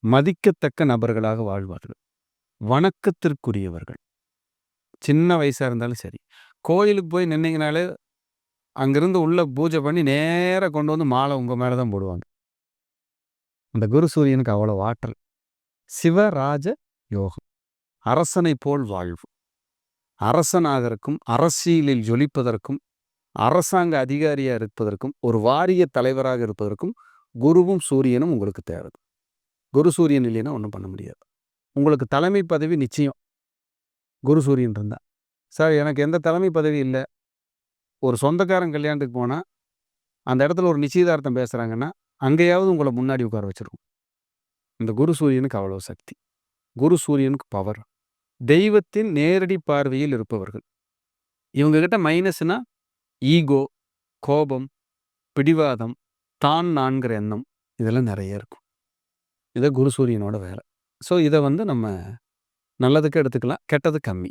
மதிக்கத்தக்க நபர்களாக வாழ்வார்கள். வணக்கத்திற்குரியவர்கள். சின்ன வயசா இருந்தாலும் சரி. கோயிலுக்கு போய் நின்னீங்கனாலே, அங்கிருந்து உள்ள பூஜை பண்ணி நேரா கொண்டு வந்து மாலை உங்க மேல தான் போடுவாங்க. அந்த குரு சூரியனுக்கு அவ்வளவு ஆற்றல். சிவராஜ யோகம். அரசனைப் போல் வாழ்வு. அரசனாகறக்கும், அரசியலில் ஜொலிப்பதற்கும், அரசாங்க அதிகாரியா இருப்பதற்கும், ஒரு வாரிய தலைவராக இருப்பதற்கும் குருவும் சூரியனும் உங்களுக்கு தேவை. குரு சூரியன் இல்லைன்னா ஒன்றும் பண்ண முடியாது. உங்களுக்கு தலைமை பதவி நிச்சயம். குரு சூரியன் இருந்தா. சார் எனக்கு எந்த தலைமை பதவி இல்லை. ஒரு சொந்தக்காரன் கல்யாணத்துக்கு போனா, அந்த இடத்துல ஒரு நிச்சயதார்த்தம் பேசுறாங்கன்னா, அங்கேயாவது உங்களை முன்னாடி உட்கார வச்சிருக்கும். இந்த குரு சூரியனுக்கு அவ்வளவு சக்தி. குரு சூரியனுக்கு பவர். தெய்வத்தின் நேரடி பார்வையில் இருப்பவர்கள். இவங்க கிட்ட மைனஸ்னா ஈகோ, கோபம், பிடிவாதம், தான் நான்கிற எண்ணம் இதெல்லாம் நிறைய இருக்கும். இதை குரு சூரியனோட வேலை. ஸோ இதை நம்ம நல்லதுக்கு எடுத்துக்கலாம், கெட்டது கம்மி.